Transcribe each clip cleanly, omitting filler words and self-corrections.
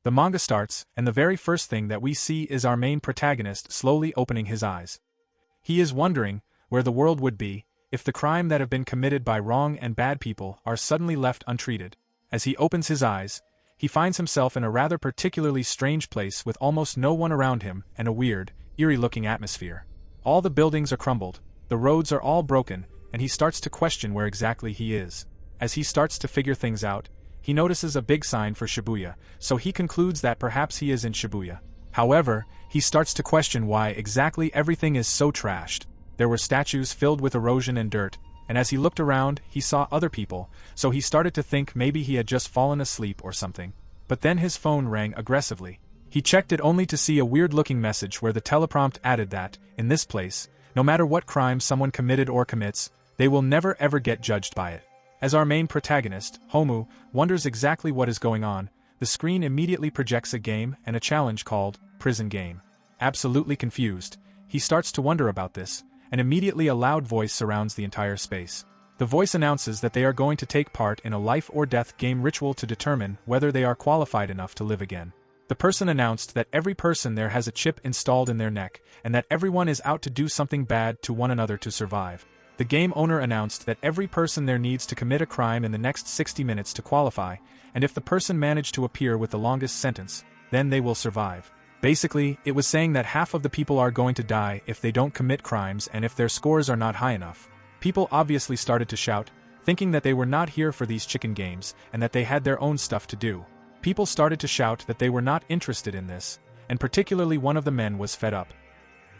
The manga starts, and the very first thing that we see is our main protagonist slowly opening his eyes. He is wondering where the world would be if the crime that have been committed by wrong and bad people are suddenly left untreated. As he opens his eyes, he finds himself in a rather particularly strange place with almost no one around him and a weird, eerie-looking atmosphere. All the buildings are crumbled, the roads are all broken, and he starts to question where exactly he is. As he starts to figure things out, he notices a big sign for Shibuya, so he concludes that perhaps he is in Shibuya. However, he starts to question why exactly everything is so trashed. There were statues filled with erosion and dirt, and as he looked around, he saw other people, so he started to think maybe he had just fallen asleep or something. But then his phone rang aggressively. He checked it only to see a weird-looking message where the teleprompt added that, in this place, no matter what crime someone committed or commits, they will never ever get judged by it. As our main protagonist, Homu, wonders exactly what is going on, the screen immediately projects a game and a challenge called Prison Game. Absolutely confused, he starts to wonder about this, and immediately a loud voice surrounds the entire space. The voice announces that they are going to take part in a life-or-death game ritual to determine whether they are qualified enough to live again. The person announced that every person there has a chip installed in their neck, and that everyone is out to do something bad to one another to survive. The game owner announced that every person there needs to commit a crime in the next 60 minutes to qualify, and if the person managed to appear with the longest sentence, then they will survive. Basically, it was saying that half of the people are going to die if they don't commit crimes and if their scores are not high enough. People obviously started to shout, thinking that they were not here for these chicken games and that they had their own stuff to do. People started to shout that they were not interested in this, and particularly one of the men was fed up.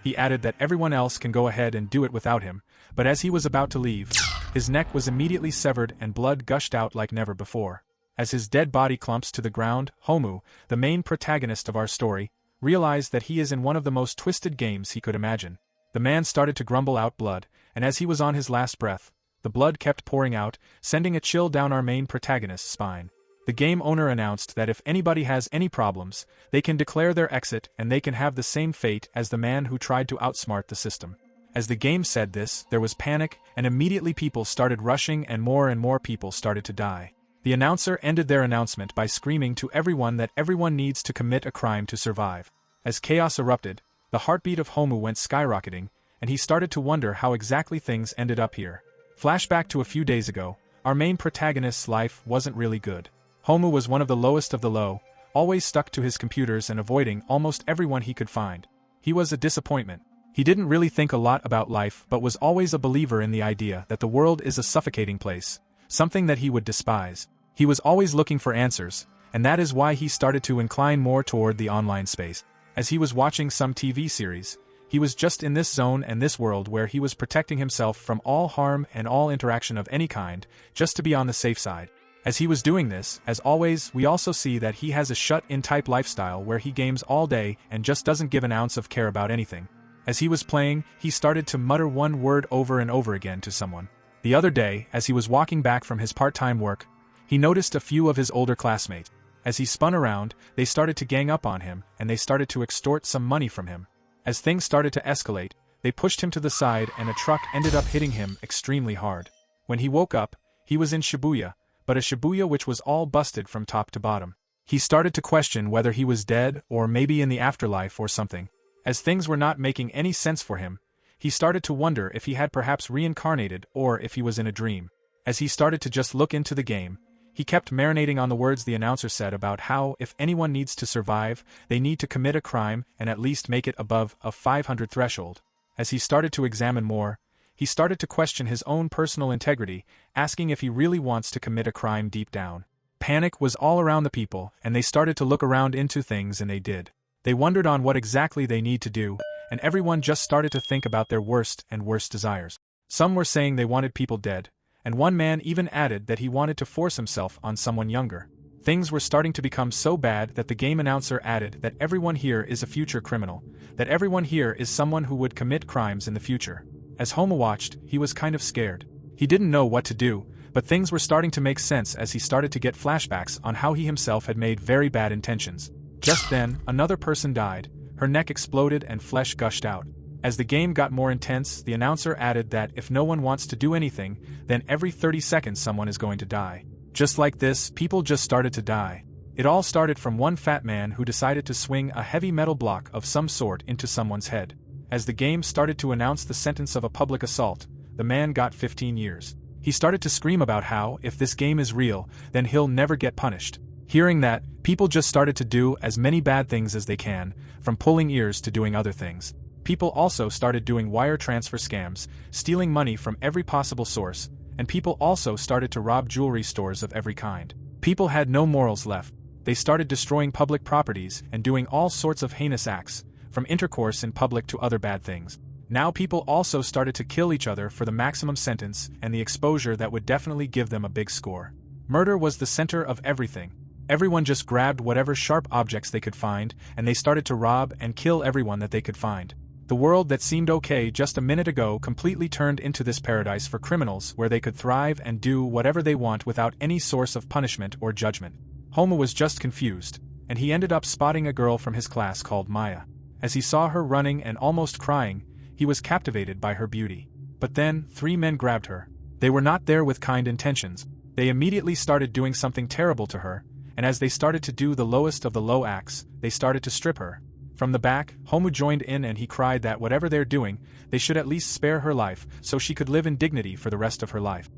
He added that everyone else can go ahead and do it without him, but as he was about to leave, his neck was immediately severed and blood gushed out like never before. As his dead body clumps to the ground, Homu, the main protagonist of our story, realized that he is in one of the most twisted games he could imagine. The man started to grumble out blood, and as he was on his last breath, the blood kept pouring out, sending a chill down our main protagonist's spine. The game owner announced that if anybody has any problems, they can declare their exit and they can have the same fate as the man who tried to outsmart the system. As the game said this, there was panic, and immediately people started rushing and more people started to die. The announcer ended their announcement by screaming to everyone that everyone needs to commit a crime to survive. As chaos erupted, the heartbeat of Homu went skyrocketing, and he started to wonder how exactly things ended up here. Flashback to a few days ago, our main protagonist's life wasn't really good. Homu was one of the lowest of the low, always stuck to his computers and avoiding almost everyone he could find. He was a disappointment. He didn't really think a lot about life but was always a believer in the idea that the world is a suffocating place, something that he would despise. He was always looking for answers, and that is why he started to incline more toward the online space. As he was watching some TV series, he was just in this zone and this world where he was protecting himself from all harm and all interaction of any kind, just to be on the safe side. As he was doing this, as always, we also see that he has a shut-in type lifestyle where he games all day and just doesn't give an ounce of care about anything. As he was playing, he started to mutter one word over and over again to someone. The other day, as he was walking back from his part-time work, he noticed a few of his older classmates. As he spun around, they started to gang up on him and they started to extort some money from him. As things started to escalate, they pushed him to the side and a truck ended up hitting him extremely hard. When he woke up, he was in Shibuya, but a Shibuya which was all busted from top to bottom. He started to question whether he was dead or maybe in the afterlife or something. As things were not making any sense for him, he started to wonder if he had perhaps reincarnated or if he was in a dream. As he started to just look into the game, he kept marinating on the words the announcer said about how if anyone needs to survive, they need to commit a crime and at least make it above a 500 threshold. As he started to examine more, he started to question his own personal integrity, asking if he really wants to commit a crime deep down. Panic was all around the people, and they started to look around into things and they did. They wondered on what exactly they need to do, and everyone just started to think about their worst and worst desires. Some were saying they wanted people dead, and one man even added that he wanted to force himself on someone younger. Things were starting to become so bad that the game announcer added that everyone here is a future criminal, that everyone here is someone who would commit crimes in the future. As Homu watched, he was kind of scared. He didn't know what to do, but things were starting to make sense as he started to get flashbacks on how he himself had made very bad intentions. Just then, another person died, her neck exploded and flesh gushed out. As the game got more intense, the announcer added that if no one wants to do anything, then every 30 seconds someone is going to die. Just like this, people just started to die. It all started from one fat man who decided to swing a heavy metal block of some sort into someone's head. As the game started to announce the sentence of a public assault, the man got 15 years. He started to scream about how, if this game is real, then he'll never get punished. Hearing that, people just started to do as many bad things as they can, from pulling ears to doing other things. People also started doing wire transfer scams, stealing money from every possible source, and people also started to rob jewelry stores of every kind. People had no morals left. They started destroying public properties and doing all sorts of heinous acts, from intercourse in public to other bad things. Now people also started to kill each other for the maximum sentence and the exposure that would definitely give them a big score. Murder was the center of everything. Everyone just grabbed whatever sharp objects they could find, and they started to rob and kill everyone that they could find. The world that seemed okay just a minute ago completely turned into this paradise for criminals where they could thrive and do whatever they want without any source of punishment or judgment. Homo was just confused, and he ended up spotting a girl from his class called Maya. As he saw her running and almost crying, he was captivated by her beauty. But then, 3 men grabbed her. They were not there with kind intentions. They immediately started doing something terrible to her, and as they started to do the lowest of the low acts, they started to strip her. From the back, Homu joined in and he cried that whatever they're doing, they should at least spare her life so she could live in dignity for the rest of her life.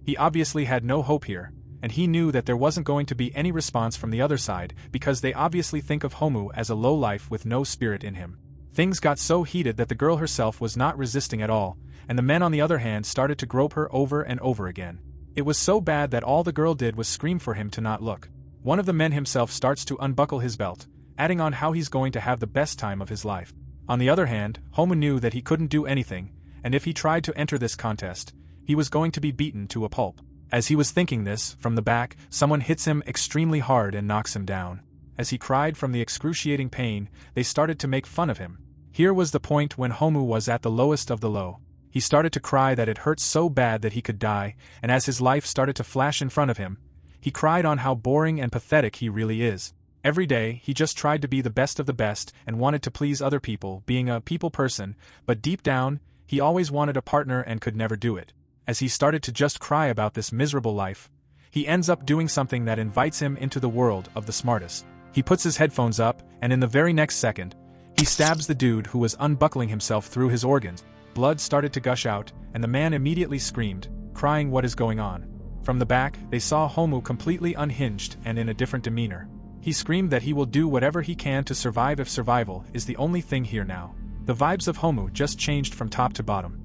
He obviously had no hope here, and he knew that there wasn't going to be any response from the other side because they obviously think of Homu as a lowlife with no spirit in him. Things got so heated that the girl herself was not resisting at all, and the men on the other hand started to grope her over and over again. It was so bad that all the girl did was scream for him to not look. One of the men himself starts to unbuckle his belt, adding on how he's going to have the best time of his life. On the other hand, Homu knew that he couldn't do anything, and if he tried to enter this contest, he was going to be beaten to a pulp. As he was thinking this, from the back, someone hits him extremely hard and knocks him down. As he cried from the excruciating pain, they started to make fun of him. Here was the point when Homu was at the lowest of the low. He started to cry that it hurt so bad that he could die, and as his life started to flash in front of him, he cried on how boring and pathetic he really is. Every day, he just tried to be the best of the best and wanted to please other people, being a people person, but deep down, he always wanted a partner and could never do it. As he started to just cry about this miserable life, he ends up doing something that invites him into the world of the smartest. He puts his headphones up, and in the very next second, he stabs the dude who was unbuckling himself through his organs. Blood started to gush out, and the man immediately screamed, crying, "What is going on?" From the back, they saw Homu completely unhinged and in a different demeanor. He screamed that he will do whatever he can to survive if survival is the only thing here now. The vibes of Homu just changed from top to bottom.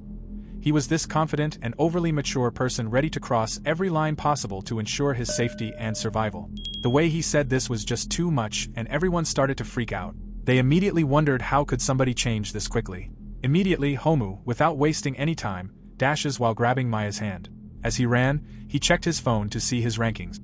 He was this confident and overly mature person ready to cross every line possible to ensure his safety and survival. The way he said this was just too much, and everyone started to freak out. They immediately wondered how could somebody change this quickly. Immediately, Homu, without wasting any time, dashes while grabbing Maya's hand. As he ran, he checked his phone to see his rankings.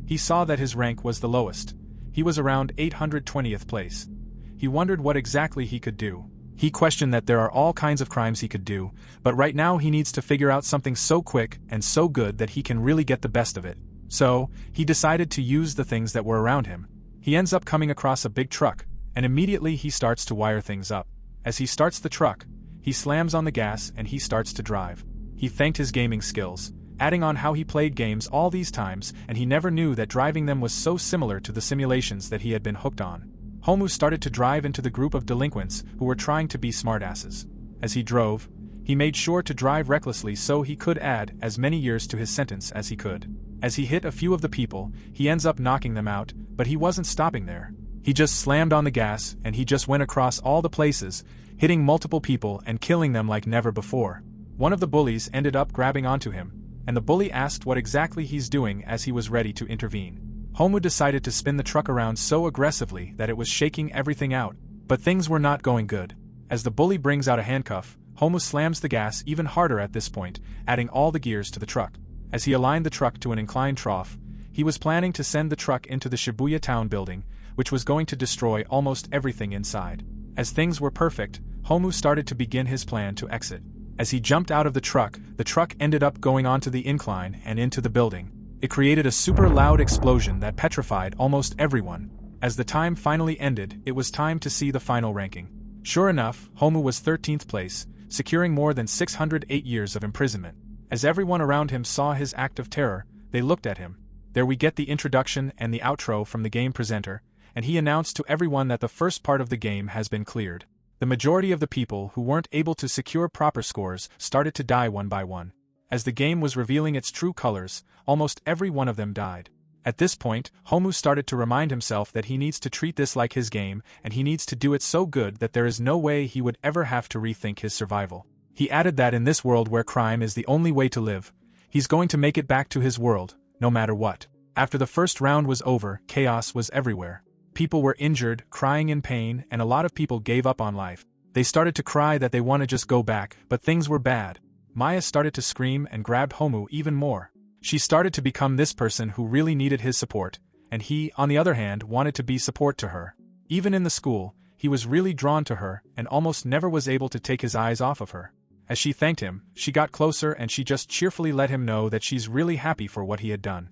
He saw that his rank was the lowest. He was around 820th place. He wondered what exactly he could do. He questioned that there are all kinds of crimes he could do, but right now he needs to figure out something so quick and so good that he can really get the best of it. So, he decided to use the things that were around him. He ends up coming across a big truck, and immediately he starts to wire things up. As he starts the truck, he slams on the gas and he starts to drive. He thanked his gaming skills, adding on how he played games all these times and he never knew that driving them was so similar to the simulations that he had been hooked on. Homu started to drive into the group of delinquents who were trying to be smartasses. As he drove, he made sure to drive recklessly so he could add as many years to his sentence as he could. As he hit a few of the people, he ends up knocking them out, but he wasn't stopping there. He just slammed on the gas and he just went across all the places, hitting multiple people and killing them like never before. One of the bullies ended up grabbing onto him, and the bully asked what exactly he's doing as he was ready to intervene. Homu decided to spin the truck around so aggressively that it was shaking everything out, but things were not going good. As the bully brings out a handcuff, Homu slams the gas even harder at this point, adding all the gears to the truck. As he aligned the truck to an inclined trough, he was planning to send the truck into the Shibuya town building, which was going to destroy almost everything inside. As things were perfect, Homu started to begin his plan to exit. As he jumped out of the truck ended up going onto the incline and into the building. It created a super loud explosion that petrified almost everyone. As the time finally ended, it was time to see the final ranking. Sure enough, Homu was 13th place, securing more than 608 years of imprisonment. As everyone around him saw his act of terror, they looked at him. There we get the introduction and the outro from the game presenter, and he announced to everyone that the first part of the game has been cleared. The majority of the people who weren't able to secure proper scores started to die one by one. As the game was revealing its true colors, almost every one of them died. At this point, Homu started to remind himself that he needs to treat this like his game, and he needs to do it so good that there is no way he would ever have to rethink his survival. He added that in this world where crime is the only way to live, he's going to make it back to his world, no matter what. After the first round was over, chaos was everywhere. People were injured, crying in pain, and a lot of people gave up on life. They started to cry that they want to just go back, but things were bad. Maya started to scream and grabbed Homu even more. She started to become this person who really needed his support, and he, on the other hand, wanted to be support to her. Even in the school, he was really drawn to her and almost never was able to take his eyes off of her. As she thanked him, she got closer and she just cheerfully let him know that she's really happy for what he had done.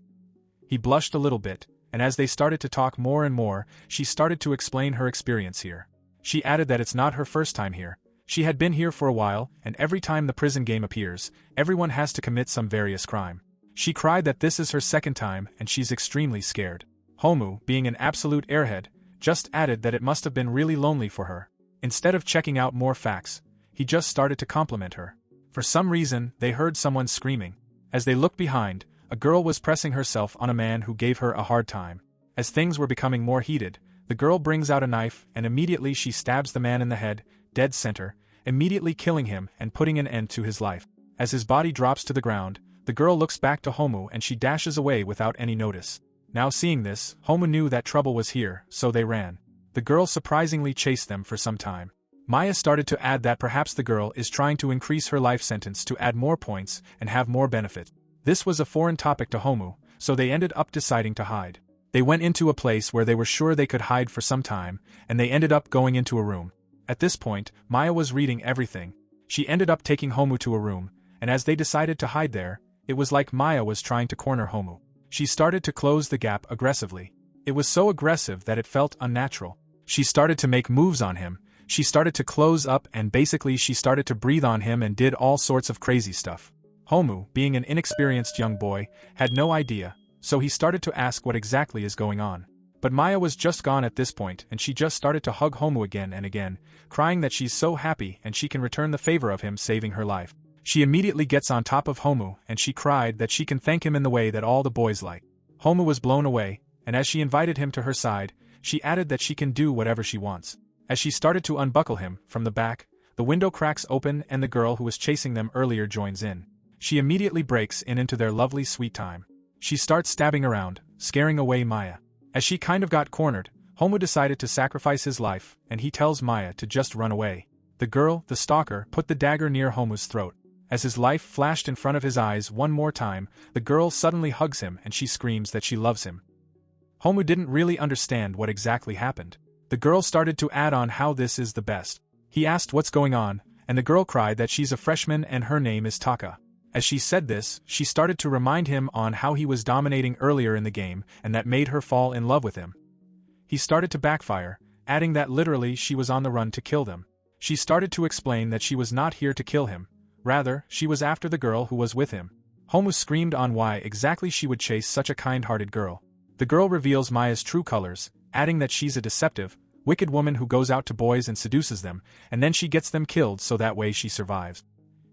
He blushed a little bit, and as they started to talk more and more, she started to explain her experience here. She added that it's not her first time here. She had been here for a while, and every time the prison game appears, everyone has to commit some various crime. She cried that this is her second time and she's extremely scared. Homu, being an absolute airhead, just added that it must have been really lonely for her. Instead of checking out more facts, he just started to compliment her. For some reason, they heard someone screaming. As they looked behind, a girl was pressing herself on a man who gave her a hard time. As things were becoming more heated, the girl brings out a knife and immediately she stabs the man in the head, dead center, immediately killing him and putting an end to his life. As his body drops to the ground, the girl looks back to Homu and she dashes away without any notice. Now seeing this, Homu knew that trouble was here, so they ran. The girl surprisingly chased them for some time. Maya started to add that perhaps the girl is trying to increase her life sentence to add more points and have more benefit. This was a foreign topic to Homu, so they ended up deciding to hide. They went into a place where they were sure they could hide for some time, and they ended up going into a room. At this point, Maya was reading everything. She ended up taking Homu to a room, and as they decided to hide there, it was like Maya was trying to corner Homu. She started to close the gap aggressively. It was so aggressive that it felt unnatural. She started to make moves on him, she started to close up and basically she started to breathe on him and did all sorts of crazy stuff. Homu, being an inexperienced young boy, had no idea, so he started to ask what exactly is going on. But Maya was just gone at this point and she just started to hug Homu again and again, crying that she's so happy and she can return the favor of him saving her life. She immediately gets on top of Homu and she cried that she can thank him in the way that all the boys like. Homu was blown away, and as she invited him to her side, she added that she can do whatever she wants. As she started to unbuckle him, from the back, the window cracks open and the girl who was chasing them earlier joins in. She immediately breaks into their lovely sweet time. She starts stabbing around, scaring away Maya. As she kind of got cornered, Homu decided to sacrifice his life, and he tells Maya to just run away. The girl, the stalker, put the dagger near Homu's throat. As his life flashed in front of his eyes one more time, the girl suddenly hugs him and she screams that she loves him. Homu didn't really understand what exactly happened. The girl started to add on how this is the best. He asked what's going on, and the girl cried that she's a freshman and her name is Taka. As she said this, she started to remind him on how he was dominating earlier in the game and that made her fall in love with him. He started to backfire, adding that literally she was on the run to kill them. She started to explain that she was not here to kill him, rather, she was after the girl who was with him. Homu screamed on why exactly she would chase such a kind-hearted girl. The girl reveals Maya's true colors, adding that she's a deceptive, wicked woman who goes out to boys and seduces them, and then she gets them killed so that way she survives.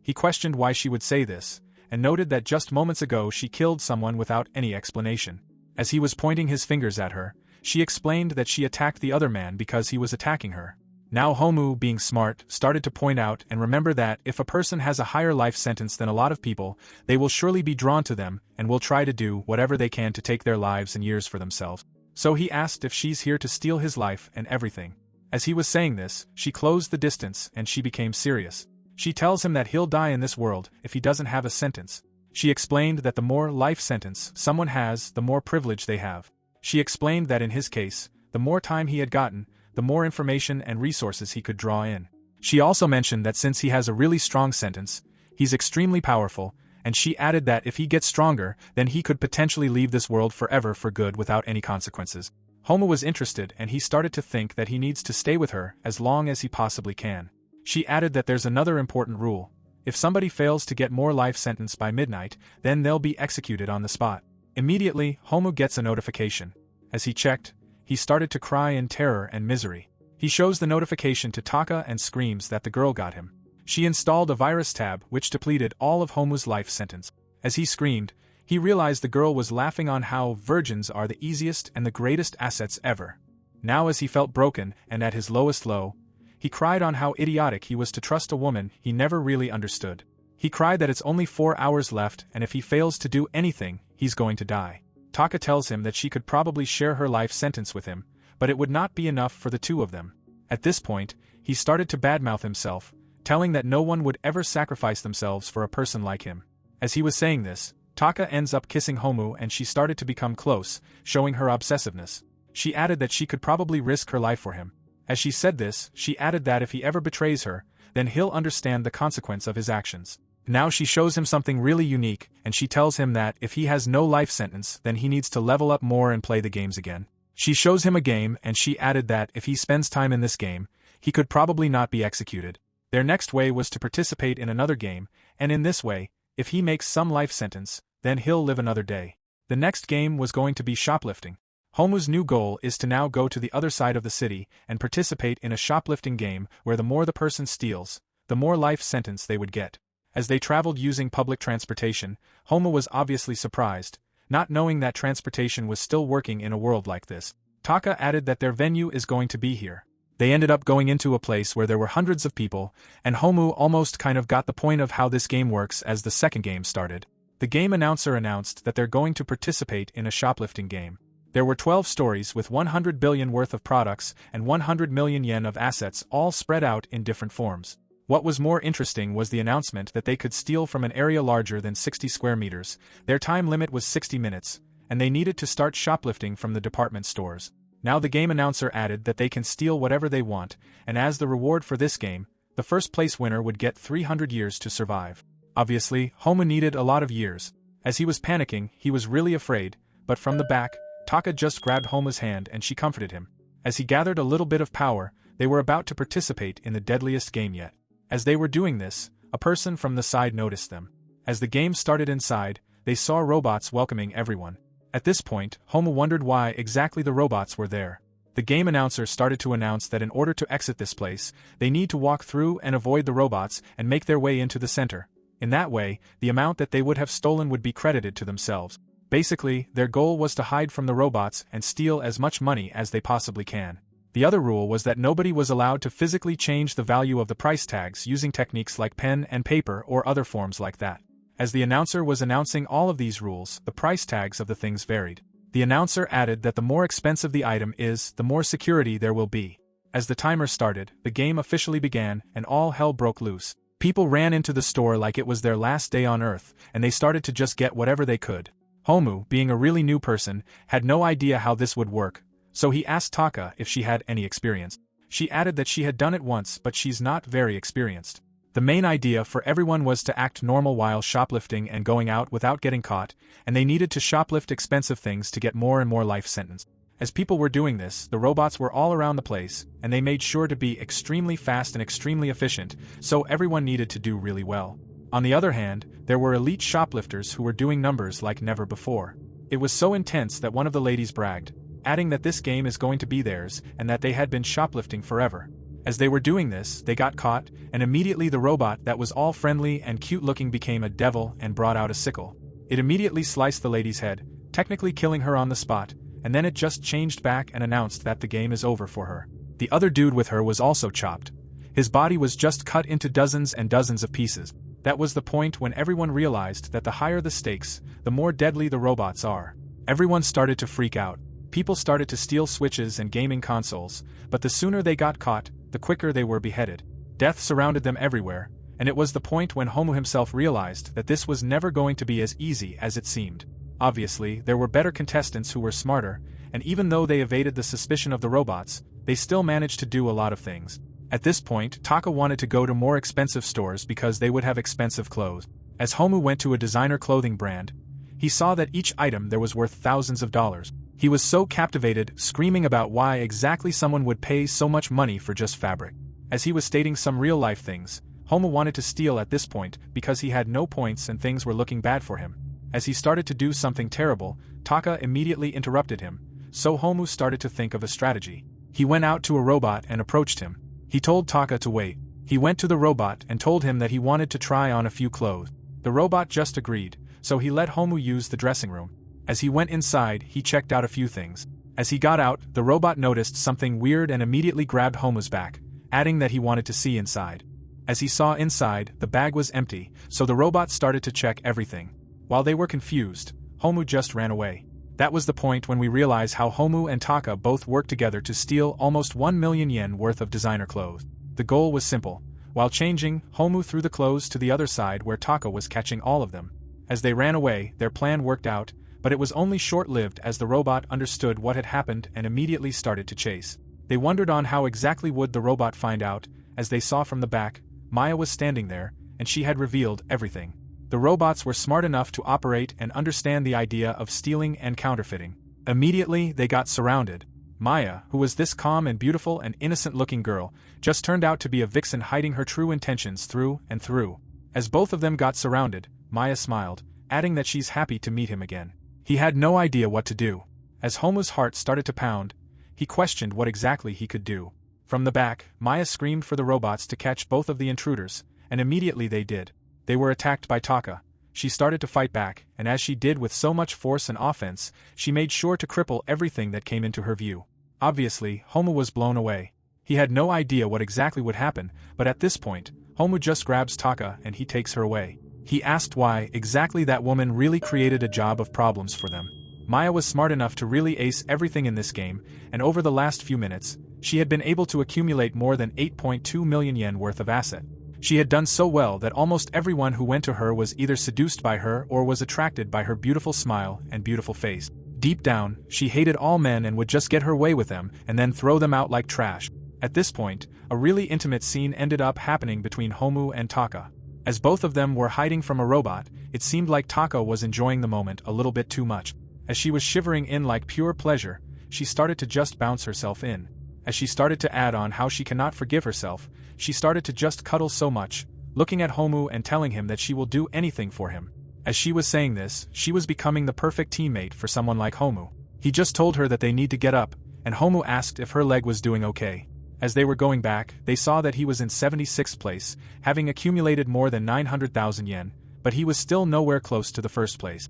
He questioned why she would say this, and noted that just moments ago she killed someone without any explanation. As he was pointing his fingers at her, she explained that she attacked the other man because he was attacking her. Now Homu, being smart, started to point out and remember that if a person has a higher life sentence than a lot of people, they will surely be drawn to them and will try to do whatever they can to take their lives and years for themselves. So he asked if she's here to steal his life and everything. As he was saying this, she closed the distance and she became serious. She tells him that he'll die in this world if he doesn't have a sentence. She explained that the more life sentence someone has, the more privilege they have. She explained that in his case, the more time he had gotten, the more information and resources he could draw in. She also mentioned that since he has a really strong sentence, he's extremely powerful, and she added that if he gets stronger, then he could potentially leave this world forever for good without any consequences. Homu was interested and he started to think that he needs to stay with her as long as he possibly can. She added that there's another important rule. If somebody fails to get more life sentence by midnight, then they'll be executed on the spot. Immediately, Homu gets a notification. As he checked, he started to cry in terror and misery. He shows the notification to Taka and screams that the girl got him. She installed a virus tab which depleted all of Homu's life sentence. As he screamed, he realized the girl was laughing on how virgins are the easiest and the greatest assets ever. Now as he felt broken and at his lowest low, he cried on how idiotic he was to trust a woman he never really understood. He cried that it's only 4 hours left and if he fails to do anything, he's going to die. Taka tells him that she could probably share her life sentence with him, but it would not be enough for the two of them. At this point, he started to badmouth himself, telling that no one would ever sacrifice themselves for a person like him. As he was saying this, Taka ends up kissing Homu and she started to become close, showing her obsessiveness. She added that she could probably risk her life for him. As she said this, she added that if he ever betrays her, then he'll understand the consequence of his actions. Now she shows him something really unique, and she tells him that if he has no life sentence then he needs to level up more and play the games again. She shows him a game and she added that if he spends time in this game, he could probably not be executed. Their next way was to participate in another game, and in this way, if he makes some life sentence, then he'll live another day. The next game was going to be shoplifting. Homu's new goal is to now go to the other side of the city and participate in a shoplifting game where the more the person steals, the more life sentence they would get. As they traveled using public transportation, Homu was obviously surprised, not knowing that transportation was still working in a world like this. Taka added that their venue is going to be here. They ended up going into a place where there were hundreds of people, and Homu almost kind of got the point of how this game works as the second game started. The game announcer announced that they're going to participate in a shoplifting game. There were 12 stories with 100 billion worth of products and 100 million yen of assets all spread out in different forms. What was more interesting was the announcement that they could steal from an area larger than 60 square meters. Their time limit was 60 minutes, and they needed to start shoplifting from the department stores. Now the game announcer added that they can steal whatever they want, and as the reward for this game, the first place winner would get 300 years to survive. Obviously, Homu needed a lot of years. As he was panicking, he was really afraid, but from the back, Taka just grabbed Homu's hand and she comforted him. As he gathered a little bit of power, they were about to participate in the deadliest game yet. As they were doing this, a person from the side noticed them. As the game started inside, they saw robots welcoming everyone. At this point, Homu wondered why exactly the robots were there. The game announcer started to announce that in order to exit this place, they need to walk through and avoid the robots and make their way into the center. In that way, the amount that they would have stolen would be credited to themselves. Basically, their goal was to hide from the robots and steal as much money as they possibly can. The other rule was that nobody was allowed to physically change the value of the price tags using techniques like pen and paper or other forms like that. As the announcer was announcing all of these rules, the price tags of the things varied. The announcer added that the more expensive the item is, the more security there will be. As the timer started, the game officially began and all hell broke loose. People ran into the store like it was their last day on Earth, and they started to just get whatever they could. Homu, being a really new person, had no idea how this would work, so he asked Taka if she had any experience. She added that she had done it once but she's not very experienced. The main idea for everyone was to act normal while shoplifting and going out without getting caught, and they needed to shoplift expensive things to get more and more life sentence. As people were doing this, the robots were all around the place, and they made sure to be extremely fast and extremely efficient, so everyone needed to do really well. On the other hand, there were elite shoplifters who were doing numbers like never before. It was so intense that one of the ladies bragged, adding that this game is going to be theirs and that they had been shoplifting forever. As they were doing this, they got caught, and immediately the robot that was all friendly and cute-looking became a devil and brought out a sickle. It immediately sliced the lady's head, technically killing her on the spot, and then it just changed back and announced that the game is over for her. The other dude with her was also chopped. His body was just cut into dozens and dozens of pieces. That was the point when everyone realized that the higher the stakes, the more deadly the robots are. Everyone started to freak out. People started to steal switches and gaming consoles, but the sooner they got caught, the quicker they were beheaded. Death surrounded them everywhere, and it was the point when Homu himself realized that this was never going to be as easy as it seemed. Obviously, there were better contestants who were smarter, and even though they evaded the suspicion of the robots, they still managed to do a lot of things. At this point, Taka wanted to go to more expensive stores because they would have expensive clothes. As Homu went to a designer clothing brand, he saw that each item there was worth thousands of dollars. He was so captivated, screaming about why exactly someone would pay so much money for just fabric. As he was stating some real-life things, Homu wanted to steal at this point because he had no points and things were looking bad for him. As he started to do something terrible, Taka immediately interrupted him, so Homu started to think of a strategy. He went out to a robot and approached him. He told Taka to wait. He went to the robot and told him that he wanted to try on a few clothes. The robot just agreed, so he let Homu use the dressing room. As he went inside, he checked out a few things. As he got out, the robot noticed something weird and immediately grabbed Homu's back, adding that he wanted to see inside. As he saw inside, the bag was empty, so the robot started to check everything. While they were confused, Homu just ran away. That was the point when we realize how Homu and Taka both worked together to steal almost 1 million yen worth of designer clothes. The goal was simple. While changing, Homu threw the clothes to the other side where Taka was catching all of them. As they ran away, their plan worked out, but it was only short-lived as the robot understood what had happened and immediately started to chase. They wondered on how exactly would the robot find out. As they saw from the back, Maya was standing there, and she had revealed everything. The robots were smart enough to operate and understand the idea of stealing and counterfeiting. Immediately, they got surrounded. Maya, who was this calm and beautiful and innocent-looking girl, just turned out to be a vixen hiding her true intentions through and through. As both of them got surrounded, Maya smiled, adding that she's happy to meet him again. He had no idea what to do. As Homu's heart started to pound, he questioned what exactly he could do. From the back, Maya screamed for the robots to catch both of the intruders, and immediately they did. They were attacked by Taka. She started to fight back, and as she did with so much force and offense, she made sure to cripple everything that came into her view. Obviously, Homu was blown away. He had no idea what exactly would happen, but at this point, Homu just grabs Taka and he takes her away. He asked why exactly that woman really created a job of problems for them. Maya was smart enough to really ace everything in this game, and over the last few minutes, she had been able to accumulate more than 8.2 million yen worth of asset. She had done so well that almost everyone who went to her was either seduced by her or was attracted by her beautiful smile and beautiful face. Deep down, she hated all men and would just get her way with them and then throw them out like trash. At this point, a really intimate scene ended up happening between Homu and Taka. As both of them were hiding from a robot, it seemed like Taka was enjoying the moment a little bit too much. As she was shivering in like pure pleasure, she started to just bounce herself in. As she started to add on how she cannot forgive herself, she started to just cuddle so much, looking at Homu and telling him that she will do anything for him. As she was saying this, she was becoming the perfect teammate for someone like Homu. He just told her that they need to get up, and Homu asked if her leg was doing okay. As they were going back, they saw that he was in 76th place, having accumulated more than 900,000 yen, but he was still nowhere close to the first place.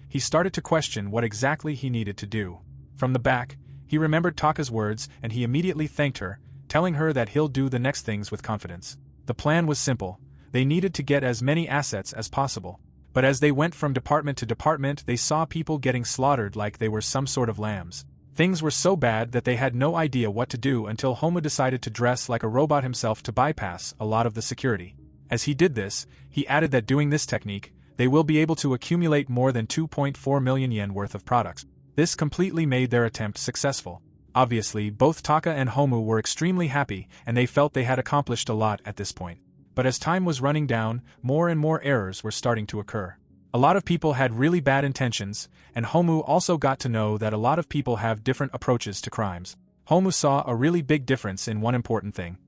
He started to question what exactly he needed to do. From the back, he remembered Taka's words and he immediately thanked her, telling her that he'll do the next things with confidence. The plan was simple. They needed to get as many assets as possible. But as they went from department to department, they saw people getting slaughtered like they were some sort of lambs. Things were so bad that they had no idea what to do until Homu decided to dress like a robot himself to bypass a lot of the security. As he did this, he added that doing this technique, they will be able to accumulate more than 2.4 million yen worth of products. This completely made their attempt successful. Obviously, both Taka and Homu were extremely happy and they felt they had accomplished a lot at this point. But as time was running down, more and more errors were starting to occur. A lot of people had really bad intentions, and Homu also got to know that a lot of people have different approaches to crimes. Homu saw a really big difference in one important thing.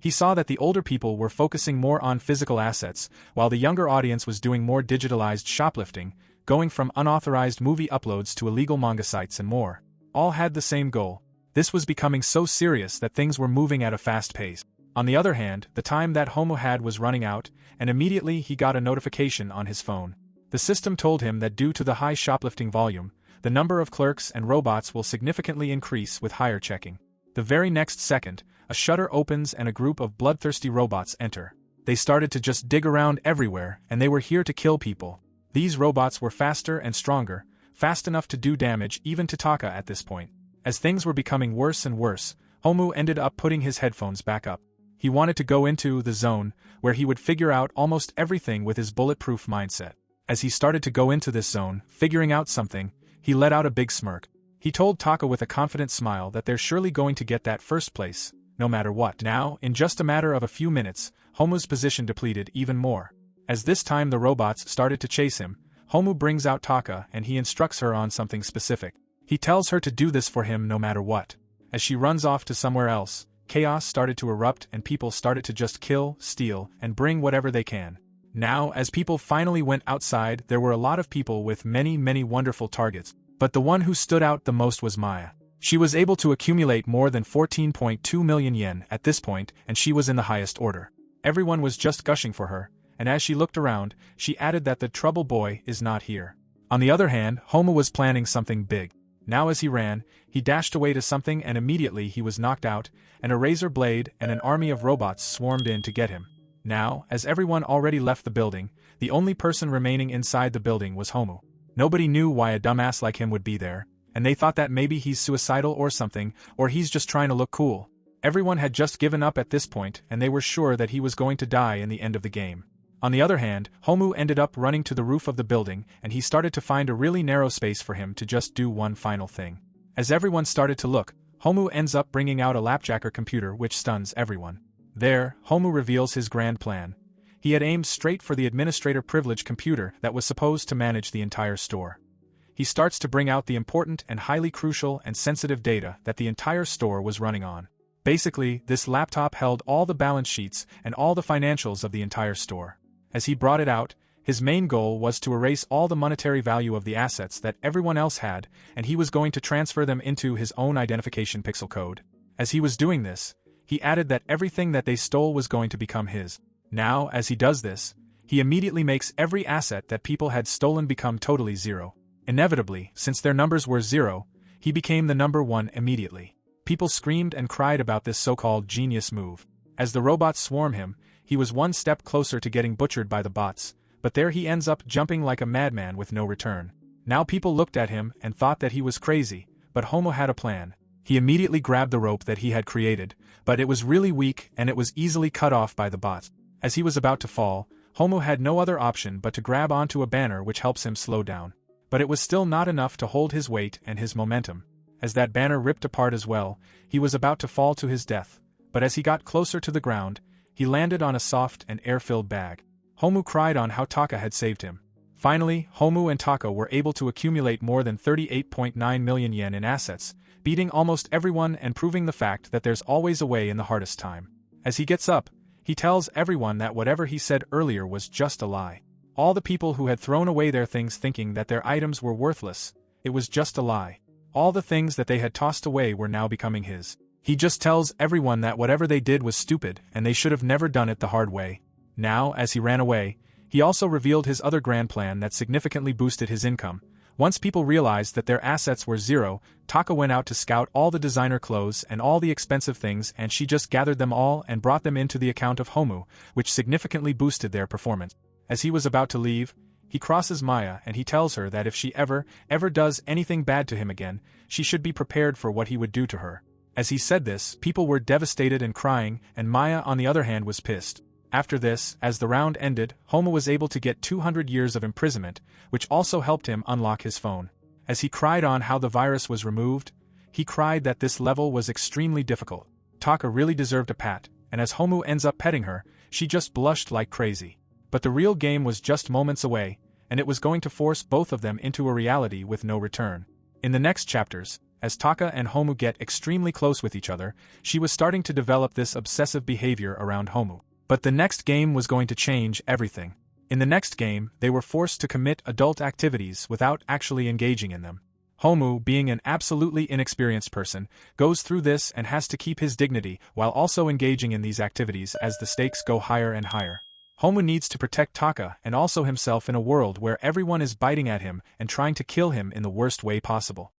He saw that the older people were focusing more on physical assets, while the younger audience was doing more digitalized shoplifting, going from unauthorized movie uploads to illegal manga sites and more. All had the same goal. This was becoming so serious that things were moving at a fast pace. On the other hand, the time that Homu had was running out, and immediately he got a notification on his phone. The system told him that due to the high shoplifting volume, the number of clerks and robots will significantly increase with higher checking. The very next second, a shutter opens and a group of bloodthirsty robots enter. They started to just dig around everywhere, and they were here to kill people. These robots were faster and stronger, fast enough to do damage even to Taka at this point. As things were becoming worse and worse, Homu ended up putting his headphones back up. He wanted to go into the zone, where he would figure out almost everything with his bulletproof mindset. As he started to go into this zone, figuring out something, he let out a big smirk. He told Taka with a confident smile that they're surely going to get that first place, no matter what. Now, in just a matter of a few minutes, Homu's position depleted even more. As this time the robots started to chase him, Homu brings out Taka and he instructs her on something specific. He tells her to do this for him no matter what. As she runs off to somewhere else, chaos started to erupt and people started to just kill, steal, and bring whatever they can. Now, as people finally went outside, there were a lot of people with many wonderful targets, but the one who stood out the most was Maya. She was able to accumulate more than 14.2 million yen at this point, and she was in the highest order. Everyone was just gushing for her, and as she looked around, she added that the trouble boy is not here. On the other hand, Homu was planning something big. Now as he ran, he dashed away to something and immediately he was knocked out, and a razor blade and an army of robots swarmed in to get him. Now, as everyone already left the building, the only person remaining inside the building was Homu. Nobody knew why a dumbass like him would be there, and they thought that maybe he's suicidal or something, or he's just trying to look cool. Everyone had just given up at this point, and they were sure that he was going to die in the end of the game. On the other hand, Homu ended up running to the roof of the building, and he started to find a really narrow space for him to just do one final thing. As everyone started to look, Homu ends up bringing out a lapjacker computer which stuns everyone. There, Homu reveals his grand plan. He had aimed straight for the administrator privilege computer that was supposed to manage the entire store. He starts to bring out the important and highly crucial and sensitive data that the entire store was running on. Basically, this laptop held all the balance sheets and all the financials of the entire store. As he brought it out, his main goal was to erase all the monetary value of the assets that everyone else had, and he was going to transfer them into his own identification pixel code. As he was doing this, he added that everything that they stole was going to become his. Now, as he does this, he immediately makes every asset that people had stolen become totally zero. Inevitably, since their numbers were zero, he became the number one immediately. People screamed and cried about this so-called genius move. As the robots swarm him, he was one step closer to getting butchered by the bots, but there he ends up jumping like a madman with no return. Now people looked at him and thought that he was crazy, but Homo had a plan. He immediately grabbed the rope that he had created, but it was really weak and it was easily cut off by the bots. As he was about to fall, Homo had no other option but to grab onto a banner which helps him slow down. But it was still not enough to hold his weight and his momentum. As that banner ripped apart as well, he was about to fall to his death, but as he got closer to the ground, he landed on a soft and air-filled bag. Homu cried on how Taka had saved him. Finally, Homu and Taka were able to accumulate more than 38.9 million yen in assets, beating almost everyone and proving the fact that there's always a way in the hardest time. As he gets up, he tells everyone that whatever he said earlier was just a lie. All the people who had thrown away their things thinking that their items were worthless, it was just a lie. All the things that they had tossed away were now becoming his. He just tells everyone that whatever they did was stupid and they should have never done it the hard way. Now, as he ran away, he also revealed his other grand plan that significantly boosted his income. Once people realized that their assets were zero, Taka went out to scout all the designer clothes and all the expensive things, and she just gathered them all and brought them into the account of Homu, which significantly boosted their performance. As he was about to leave, he crosses Maya and he tells her that if she ever does anything bad to him again, she should be prepared for what he would do to her. As he said this, people were devastated and crying, and Maya on the other hand was pissed. After this, as the round ended, Homu was able to get 200 years of imprisonment, which also helped him unlock his phone. As he cried on how the virus was removed, he cried that this level was extremely difficult. Taka really deserved a pat, and as Homu ends up petting her, she just blushed like crazy. But the real game was just moments away, and it was going to force both of them into a reality with no return. In the next chapters, as Taka and Homu get extremely close with each other, she was starting to develop this obsessive behavior around Homu. But the next game was going to change everything. In the next game, they were forced to commit adult activities without actually engaging in them. Homu, being an absolutely inexperienced person, goes through this and has to keep his dignity while also engaging in these activities as the stakes go higher and higher. Homu needs to protect Taka and also himself in a world where everyone is biting at him and trying to kill him in the worst way possible.